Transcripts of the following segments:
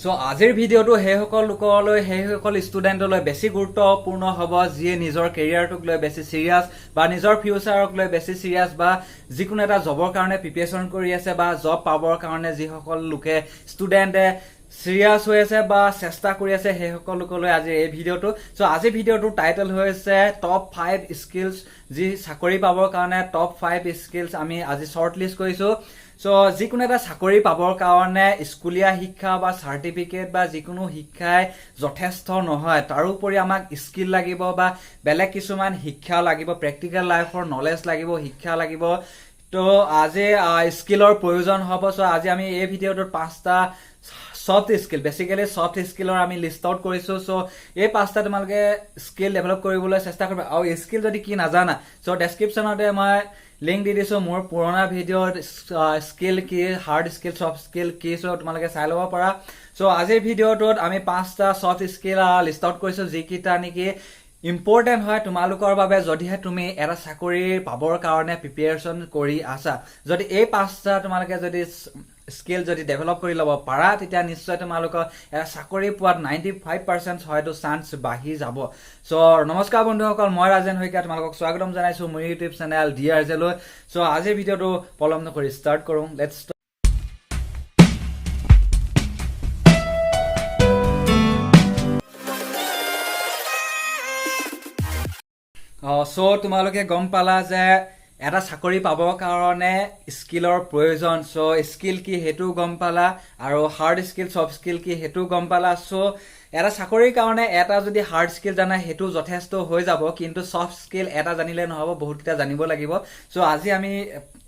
So আজিৰ ভিডিঅ'টো সেইসকল লোকলৈ সেইসকল ষ্টুডেণ্টলৈ বেছি গুৰুত্বপূৰ্ণ হ'ব যিয়ে নিজৰ কেৰিয়াৰটোক লৈ বেছি চিৰিয়াছ বা নিজৰ ফিউচাৰক লৈ বেছি চিৰিয়াছ বা যিকোনো এটা জবৰ কাৰণে প্ৰিপেৰেশ্যন কৰি আছে বা জব পাবৰ কাৰণে যিসকল লোকে ষ্টুডেণ্টে চিৰিয়াছ হৈ আছে বা চেষ্টা কৰি আছে সেইসকল লোকলৈ আজি এই ভিডিঅ'টো। সো আজি ভিডিঅ'টোৰ টাইটেল হৈছে টপ 5 স্কিলছ যি চাকৰি পাবৰ কাৰণে টপ 5 স্কিলছ আমি আজি শ্বৰ্ট লিষ্ট কৰিছোঁ। সো যিকোনো এটা চাকৰি পাবৰ কাৰণে স্কুলীয়া শিক্ষা বা চাৰ্টিফিকেট বা যিকোনো শিক্ষাই যথেষ্ট নহয়, তাৰোপৰি আমাক স্কিল লাগিব বা বেলেগ কিছুমান শিক্ষা লাগিব, প্ৰেক্টিকেল লাইফৰ নলেজ লাগিব, শিক্ষা লাগিব। তো আজি স্কিলৰ প্ৰয়োজন হ'ব। সো আজি আমি এই ভিডিঅ'টোত 5টা সফট স্কিল, বেসিক্যালি সফট স্কিলৰ আমি লিষ্ট আউট কৰিছো। সো এই 5টা তোমালোকে স্কিল ডেভেলপ কৰিবলৈ চেষ্টা কৰিবা। আৰু স্কিল যদি কি নাজানা, সো ডেছক্ৰিপশ্যনতে মই লিংক দি দিছো মোৰ পুৰণা ভিডিঅ'ত স্কিল কি, হাৰ্ড স্কিল, সফট স্কিল কি, সো তোমালোকে চাই ল'ব পাৰা। সো আজিৰ ভিডিঅ'টোত আমি 5টা সফট স্কিল লিষ্ট আউট কৰিছো যিকেইটা নেকি ইম্পৰ্টেণ্ট হয় তোমালোকৰ বাবে যদিহে তুমি এটা চাকৰি পাবৰ কাৰণে প্ৰিপেৰেশ্যন কৰি আছা। যদি এই 5টা তোমালোকে যদি স্কিল যদি ডেভেলপ কৰি ল'ব পাৰা তেতিয়া নিশ্চয় তোমালোকৰ এটা চাকৰি পোৱাত 95% হয়তো চান্স বাঢ়ি যাব। সো নমস্কাৰ বন্ধুসকল, মই ৰাজেন শইকীয়া তোমালোকক স্বাগতম জনাইছো মোৰ ইউটিউব চেনেল DRJ লৈ। সো আজিৰ ভিডিঅ'টো পলম নকৰি ষ্টাৰ্ট কৰোঁ। লেটছ সো তোমালোকে গম পালা যে এটা চাকৰি পাবৰ কাৰণে স্কিলৰ প্ৰয়োজন। সো স্কিল কি সেইটো গম পালা, আৰু হাৰ্ড স্কিল সফট স্কিল কি সেইটো গম পালা। সো এটা চাকৰিৰ কাৰণে এটা যদি হাৰ্ড স্কিল জানা সেইটো যথেষ্ট হৈ যাব, কিন্তু সফট স্কিল এটা জানিলে নহ'ব, বহুতকেইটা জানিব লাগিব। সো আজি আমি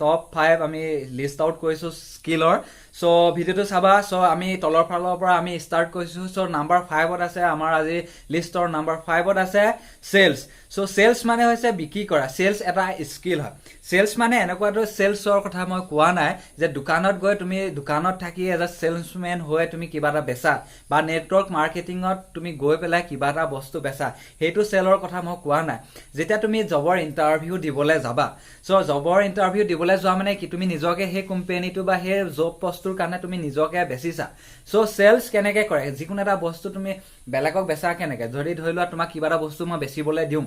টপ 5 আমি লিষ্ট আউট কৰিছো স্কিলৰ। সো ভিডিঅ'টো চাবা। সো আমি তলৰ ফালৰ পৰা আমি ষ্টাৰ্ট কৰিছো। সো নাম্বাৰ 5ত আছে আমাৰ আজি লিষ্টৰ নাম্বাৰ 5ত আছে চেলছ। সো চেলছ মানে হৈছে বিক্ৰী কৰা। চেলছ এটা স্কিল হয়। চেলছ মানে এনেকুৱাটো চেলছৰ কথা মই কোৱা নাই যে দোকানত গৈ তুমি দোকানত থাকি এজ এ চেলছমেন হৈ তুমি কিবা এটা বেচা বা নেটৱৰ্ক মাৰ্কেটিঙত তুমি গৈ পেলাই কিবা এটা বস্তু বেচা, সেইটো চেলৰ কথা মই কোৱা নাই। যেতিয়া তুমি জবৰ ইণ্টাৰভিউ দিবলৈ যাবা, সো জবৰ ইণ্টাৰভিউ দিবলৈ যোৱা মানে কি তুমি নিজকে সেই কোম্পানীটো বা সেই জব পষ্টটোৰ কাৰণে তুমি নিজকে বেচিছা। সো চেলছ কেনেকে কৰে, যিকোনো এটা বস্তু তুমি বেলেগক বেচা কেনেকে, যদি ধৰি লোৱা তোমাক কিবা এটা বস্তু মই বেচিবলৈ দিওঁ,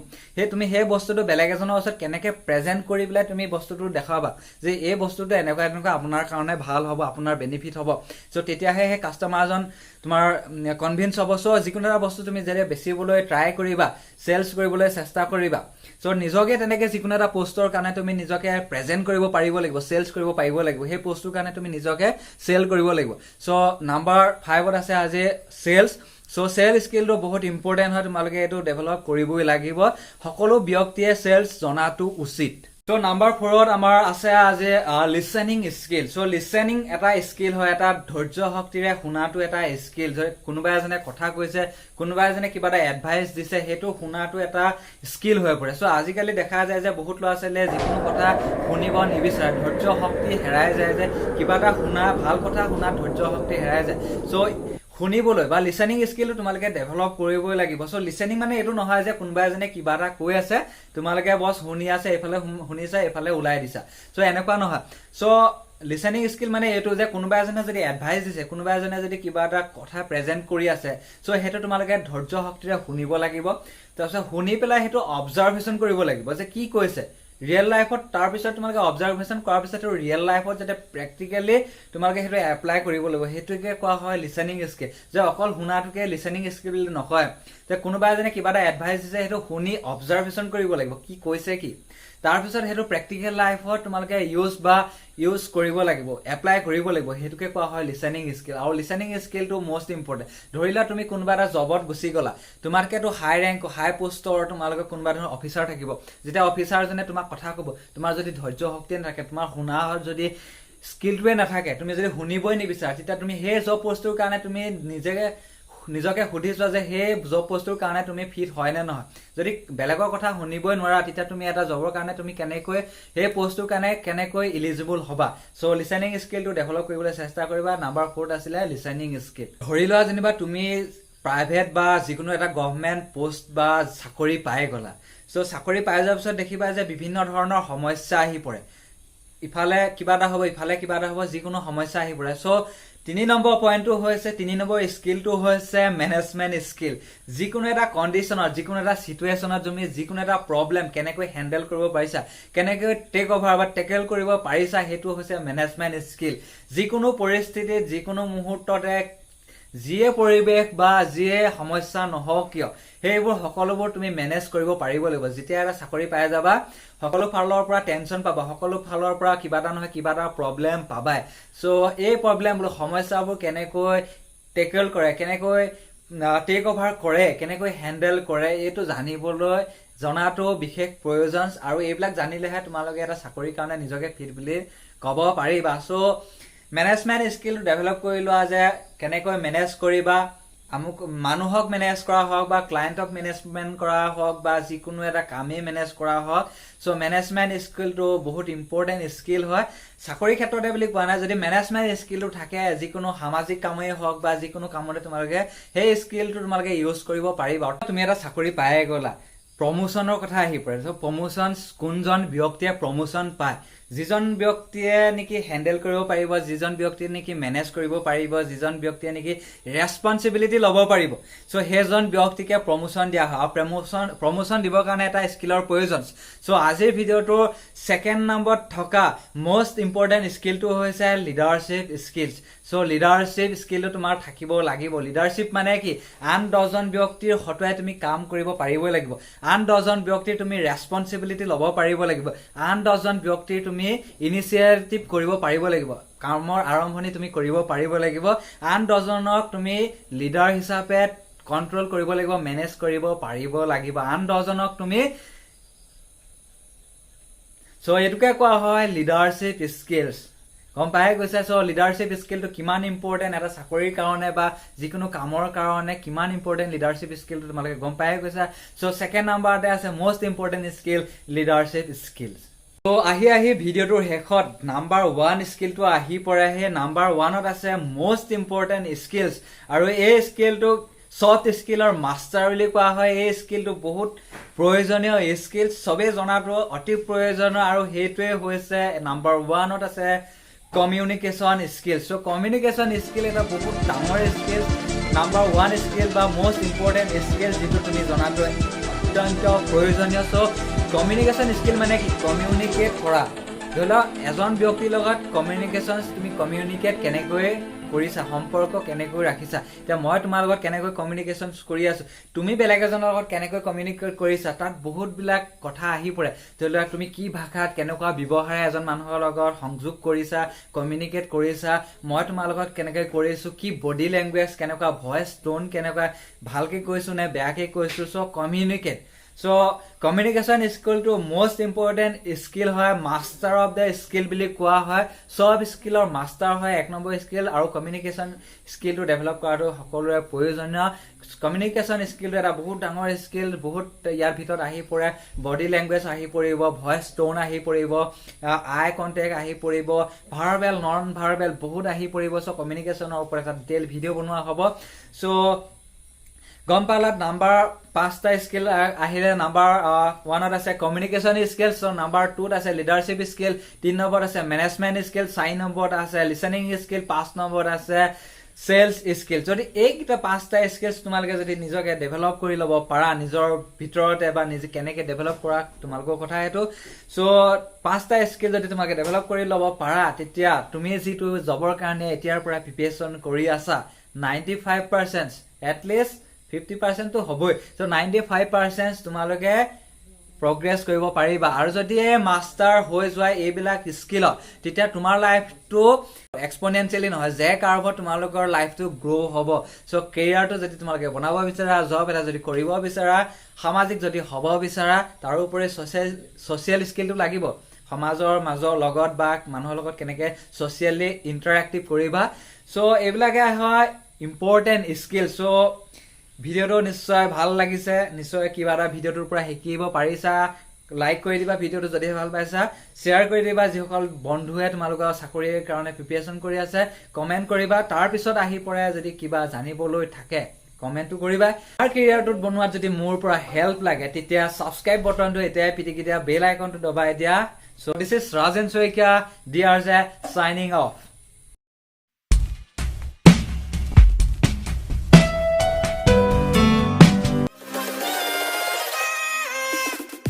তুমি সেই বস্তুটো বেলেগ এজনৰ ওচৰত কেনেকে প্ৰেজেণ্ট কৰি পেলাই তুমি বস্তুটো দেখাবা যে এই বস্তুটো এনেকুৱা এনেকুৱা আপোনাৰ কাৰণে ভাল হ'ব, আপোনাৰ বেনিফিট হ'ব। সো তেতিয়াহে সেই কাষ্টমাৰজন তোমাৰ কনভিন্স হ'ব। সো যিকোনো এটা বস্তু তুমি যেতিয়া বেচিবলৈ ট্ৰাই কৰিবা, চেলছ কৰিবলৈ চেষ্টা কৰিবা, সো নিজকে তেনেকে যিকোনো এটা পোষ্টৰ কাৰণে তুমি নিজকে প্ৰেজেণ্ট কৰিব পাৰিব লাগিব, চেলছ কৰিব পাৰিব লাগিব। সেই পোষ্টটোৰ কাৰণে তুমি নিজকে চেল কৰিব লাগিব। সো নাম্বাৰ 5ত আছে আজি চেলছ। সো চেল স্কিলটো বহুত ইম্পৰ্টেণ্ট হয়, তোমালোকে এইটো ডেভেলপ কৰিবই লাগিব। সকলো ব্যক্তিয়ে চেলছ জনাটো উচিত। সো নাম্বাৰ 4ত আমাৰ আছে আজি লিচেনিং স্কিল। সো লিচেনিং এটা স্কিল হয়, এটা ধৈৰ্য শক্তিৰে শুনাটো এটা স্কিল। কোনোবা এজনে কথা কৈছে, কোনোবা এজনে কিবা এটা এডভাইচ দিছে, সেইটো শুনাটো এটা স্কিল হৈ পৰে। সো আজিকালি দেখা যায় যে বহুত ল'ৰা ছোৱালীয়ে যিকোনো কথা শুনিব নিবিচাৰে, ধৈৰ্য শক্তি হেৰাই যায়, যে কিবা এটা শুনা, ভাল কথা শুনা ধৈৰ্য শক্তি হেৰাই যায়। সো শুনিবলৈ বা লিচেনিং স্কিলটো তোমালোকে ডেভেলপ কৰিবই লাগিব। সো লিচেনিং মানে এইটো নহয় যে কোনোবা এজনে কিবা এটা কৈ আছে, তোমালোকে বছ শুনি আছে, এইফালে শুনিছা, এইফালে ওলাই দিছা। সো এনেকুৱা নহয়। সো লিচেনিং স্কিল মানে এইটো যে কোনোবা এজনে যদি এডভাইচ দিছে, কোনোবা এজনে যদি কিবা এটা কথা প্ৰেজেণ্ট কৰি আছে, সো সেইটো তোমালোকে ধৈৰ্য শক্তিৰে শুনিব লাগিব। তাৰপিছত শুনি পেলাই সেইটো অবজাৰভেশ্যন কৰিব লাগিব যে কি কৈছে ৰিয়েল লাইফত। তাৰপিছত তোমালোকে অবজাৰভেশ্যন কৰাৰ পিছত ৰিয়েল লাইফত যাতে প্ৰেক্টিকেলি তোমালোকে সেইটো এপ্লাই কৰিব লাগিব, সেইটোকে কোৱা হয় লিচেনিং স্কিল। যে অকল শুনাটোকে লিচেনিং স্কিল বুলি নকয়, যে কোনোবা এজনে কিবা এটা এডভাইচ দিছে, সেইটো শুনি অবজাৰভেশ্যন কৰিব লাগিব কি কৈছে কি, তাৰপিছত সেইটো প্ৰেক্টিকেল লাইফত তোমালোকে ইউজ কৰিব লাগিব, এপ্লাই কৰিব লাগিব, সেইটোকে কোৱা হয় লিচেনিং স্কিল। আৰু লিচেনিং স্কিলটো মষ্ট ইম্পৰ্টেণ্ট। ধৰি লোৱা তুমি কোনোবা এটা জবত গুচি গলা, তোমাতকেতো হাই ৰেংক হাই পোষ্টৰ তোমালোকে কোনোবা ধৰণৰ অফিচাৰ থাকিব। যেতিয়া অফিচাৰজনে তোমাক কথা ক'ব, তোমাৰ যদি ধৈৰ্য শক্তি নাথাকে, তোমাৰ শুনাৰ যদি স্কিলটোৱে নাথাকে, তুমি যদি শুনিবই নিবিচাৰা, তেতিয়া তুমি সেই জব পষ্টটোৰ কাৰণে তুমি নিজকে সুধি চোৱা যে সেই জব পষ্টটোৰ কাৰণে তুমি ফিট হয় নে নহয়। যদি বেলেগৰ কথা শুনিবই নোৱাৰা, তেতিয়া তুমি এটা জবৰ কাৰণে তুমি কেনেকৈ সেই পষ্টটোৰ কাৰণে কেনেকৈ ইলিজিবল হ'বা। সো লিচেনিং স্কিলটো ডেভেলপ কৰিবলৈ চেষ্টা কৰিবা। নাম্বাৰ 4ত আছিলে লিচেনিং স্কিল। ধৰি লোৱা যেনিবা তুমি প্ৰাইভেট বা যিকোনো এটা গভৰ্ণমেণ্ট পোষ্ট বা চাকৰি পাই গলা। সো চাকৰি পাই যোৱাৰ পিছত দেখিবা যে বিভিন্ন ধৰণৰ সমস্যা আহি পৰে, ইফালে কিবা এটা হ'ব, ইফালে কিবা এটা হ'ব, যিকোনো সমস্যা আহি পৰে। সো 3 নম্বৰ পইণ্টটো হৈছে 3 নম্বৰ স্কিলটো হৈছে মেনেজমেণ্ট স্কিল যিকোনো এটা কণ্ডিশ্যনত যিকোনো এটা সিচুৱেশ্যনত তুমি যিকোনো এটা প্ৰব্লেম কেনেকৈ হেণ্ডেল কৰিব পাৰিছা কেনেকৈ টেক অভাৰ বা টেকেল কৰিব পাৰিছা সেইটো হৈছে মেনেজমেণ্ট স্কিল যিকোনো পৰিস্থিতিত যিকোনো মুহূৰ্ততে যিয়ে পৰিৱেশ বা যিয়ে সমস্যা নহওক কিয় সেইবোৰ সকলোবোৰ তুমি মেনেজ কৰিব পাৰিব লাগিব যেতিয়া এটা চাকৰি পাই যাবা সকলো ফালৰ পৰা টেনচন পাবা সকলো ফালৰ পৰা কিবা এটা নহয় কিবা এটা প্ৰব্লেম পাবাই সো এই প্ৰব্লেমবোৰ সমস্যাবোৰ কেনেকৈ টেকেল কৰে কেনেকৈ টেক অভাৰ কৰে কেনেকৈ হেণ্ডেল কৰে এইটো জানিবলৈ জনাটো বিশেষ প্ৰয়োজন আৰু এইবিলাক জানিলেহে তোমালোকে এটা চাকৰিৰ কাৰণে নিজকে ফিট বুলি ক'ব পাৰিবা সো মেনেজমেণ্ট স্কিল ডেভেলপ কৰি লোৱা যে কেনেকৈ মেনেজ কৰিবা আমুক মানুহক মেনেজ কৰা হওক বা ক্লায়েণ্টক মেনেজমেণ্ট কৰা হওক বা যিকোনো এটা কামেই মেনেজ কৰা হওক সো মেনেজমেণ্ট স্কিলটো বহুত ইম্পৰ্টেণ্ট স্কিল হয় চাকৰি ক্ষেত্ৰতে বুলি কোৱা নাই যদি মেনেজমেণ্ট স্কিলটো থাকে যিকোনো সামাজিক কামেই হওক বা যিকোনো কামতে তোমালোকে সেই স্কিলটো তোমালোকে ইউজ কৰিব পাৰিবা তুমি এটা চাকৰি পায়ে গ'লা প্ৰমোশনৰ কথা আহি পৰে সো প্ৰমোশন কোনজন ব্যক্তিয়ে প্ৰমোশন পায় যিজন ব্যক্তিয়ে নেকি হেণ্ডেল কৰিব পাৰিব যিজন ব্যক্তিয়ে নেকি মেনেজ কৰিব পাৰিব যিজন ব্যক্তিয়ে নেকি ৰেছপন্সিবিলিটি ল'ব পাৰিব সো সেইজন ব্যক্তিকে প্ৰমোশন দিয়া হয় আৰু প্ৰমোশন দিবৰ কাৰণে এটা স্কিলৰ প্ৰয়োজন সো আজিৰ ভিডিঅ'টোৰ ছেকেণ্ড নম্বৰত থকা মষ্ট ইম্পৰ্টেণ্ট স্কিলটো হৈছে লিডাৰশ্বিপ স্কিলছ সো লিডাৰশ্বিপ স্কিলটো তোমাৰ থাকিব লাগিব লিডাৰশ্বিপ মানে কি আন 10জন ব্যক্তিৰ হতুৱাই তুমি কাম কৰিব পাৰিবই লাগিব আন 10জন ব্যক্তিৰ তুমি ৰেছপন্সিবিলিটি ল'ব পাৰিব লাগিব আন 10জন ব্যক্তিৰ তুমি ইনিচিয়েটিভ কৰিব পাৰিব লাগিব কামৰ আৰম্ভণি তুমি কৰিব পাৰিব লাগিব আন 10জনক তুমি লিডাৰ হিচাপে কন্ট্ৰোল কৰিব লাগিব মেনেজ কৰিব পাৰিব লাগিব আন 10জনক তুমি সো এটুকে কোৱা হয় লিডাৰশ্বিপ স্কিলছ গম পাই গৈছে সো লিডাৰশ্বিপ স্কিলটো কিমান ইম্পৰ্টেণ্ট এটা চাকৰিৰ কাৰণে বা যিকোনো কামৰ কাৰণে কিমান ইম্পৰ্টেণ্ট লিডাৰশ্বিপ স্কিলটো তোমালোকে গম পাই গৈছা সো ছেকেণ্ড নাম্বাৰতে আছে most important skill leadership skills তো আহি ভিডিঅ'টোৰ শেষত নাম্বাৰ 1 স্কিলটো আহি পৰে সেই নাম্বাৰ 1ত আছে মষ্ট ইম্পৰ্টেণ্ট স্কিলছ আৰু এই স্কিলটো সফট স্কিলৰ মাষ্টাৰ বুলি কোৱা হয় এই স্কিলটো বহুত প্ৰয়োজনীয় স্কিল সবে জনাটো অতি প্ৰয়োজনীয় আৰু সেইটোৱে হৈছে নাম্বাৰ 1ত আছে communication skill so communication skill এটা বহুত ডাঙৰ স্কিল নাম্বাৰ 1 স্কিল বা মষ্ট ইম্পৰ্টেণ্ট স্কিল যিটো তুমি জনাটো অত্যন্ত প্ৰয়োজনীয় সো কমিউনিকেশ্যন স্কিল মানে কি কমিউনিকেট কৰা ধৰি লওক এজন ব্যক্তিৰ লগত কমিউনিকেশ্যন তুমি কমিউনিকেট কেনেকৈ কৰিছা সম্পৰ্ক কেনেকৈ ৰাখিছা এতিয়া মই তোমাৰ লগত কেনেকৈ কমিউনিকেশ্যন কৰি আছো তুমি বেলেগ এজনৰ লগত কেনেকৈ কমিউনিকেট কৰিছা তাত বহুতবিলাক কথা আহি পৰে ধৰি লওক তুমি কি ভাষাত কেনেকুৱা ব্যৱহাৰে এজন মানুহৰ লগত সংযোগ কৰিছা কমিউনিকেট কৰিছা মই তোমাৰ লগত কেনেকৈ কৰিছো কি বডি লেংগুৱেজ কেনেকুৱা ভয়েস টোন কেনেকুৱা ভালকৈ কৈছো নে বেয়াকৈ কৈছো সো কমিউনিকেট সো কমিউনিকেশ্যন স্কিলটো মষ্ট ইম্পৰ্টেণ্ট স্কিল হয় মাষ্টাৰ অফ দ্য স্কিল বুলি কোৱা হয় সব স্কিলৰ মাষ্টাৰ হয় 1 নম্বৰ স্কিল আৰু কমিউনিকেশ্যন স্কিলটো ডেভেলপ কৰাটো সকলোৰে প্ৰয়োজনীয় কমিউনিকেশ্যন স্কিলটো এটা বহুত ডাঙৰ স্কিল বহুত ইয়াৰ ভিতৰত আহি পৰে বডি লেংগুৱেজ আহি পৰিব ভয়েস টোন আহি পৰিব আই কণ্টেক্ট আহি পৰিব ভাৰ্বেল নন ভাৰ্বেল বহুত আহি পৰিব সো কমিউনিকেশ্যনৰ ওপৰত এটা ডিটেইল ভিডিঅ' বনোৱা হ'ব সো গম পালাত নাম্বাৰ 5টা স্কিল আহিলে নাম্বাৰ 1ত আছে কমিউনিকেশ্যন স্কিল সো নাম্বাৰ 2ত আছে লিডাৰশ্বিপ স্কিল 3 নম্বৰত আছে মেনেজমেণ্ট স্কিল 4 নম্বৰত আছে লিসনিং স্কিল 5 নম্বৰত আছে সেলস স্কিল যদি এইকেইটা 5টা স্কিলছ তোমালোকে যদি নিজকে ডেভেলপ কৰি ল'ব পাৰা নিজৰ ভিতৰতে বা নিজে কেনেকৈ ডেভেলপ কৰা তোমালোকৰ কথা হেতু সো 5টা স্কিল যদি তোমালোকে ডেভেলপ কৰি ল'ব পাৰা তেতিয়া তুমি যিটো জবৰ কাৰণে এতিয়াৰ পৰা প্ৰিপাৰেচন কৰি আছা 95% এট লিষ্ট 50% তো হবই সো 95% তোমালোকে progress কৰিব পাৰিবা আৰু যদি মাষ্টাৰ হৈ যোৱা এইবিলাক স্কিল তেতিয়া তোমাৰ লাইফটো এক্সপোনেনশিয়ালি নহয় যে কাৰ্ভ তোমালোকৰ লাইফটো গ্ৰো হ'ব সো কেৰিয়াৰটো যদি তোমালোকে বনাব বিচাৰা জব এটা যদি কৰিব বিচাৰা সামাজিক যদি হ'ব বিচাৰা তাৰ উপৰি সোশ্যাল স্কিলটো লাগিব সমাজৰ মাজৰ লগত বা মানুহৰ লগত কেনেকৈ সোশ্যালি ইন্টাৰেক্টিভ কৰিবা সো এইবিলাকে হয় ইম্পৰ্টেন্ট স্কিল সো ভিডিঅ'টো নিশ্চয় ভাল লাগিছে নিশ্চয় কিবা এটা ভিডিঅ'টোৰ পৰা শিকিব পাৰিছা লাইক কৰি দিবা ভিডিঅ'টো যদি ভাল পাইছা শেয়াৰ কৰি দিবা যিসকল বন্ধুৱে তোমালোকৰ চাকৰিৰ কাৰণে প্ৰিপাৰেচন কৰি আছে কমেন্ট কৰিবা তাৰ পিছত আহি পৰে যদি কিবা জানিবলৈ থাকে কমেন্টটো কৰিবা আৰু কেৰিয়াৰটোত বনোৱাত যদি মোৰ পৰা হেল্প লাগে তেতিয়া সাবস্ক্ৰাইব বটনটো এতিয়াই পিটিকি দিয়া বেল আইকনটো দবাই দিয়া so this is Rajen Saikia DRJ signing of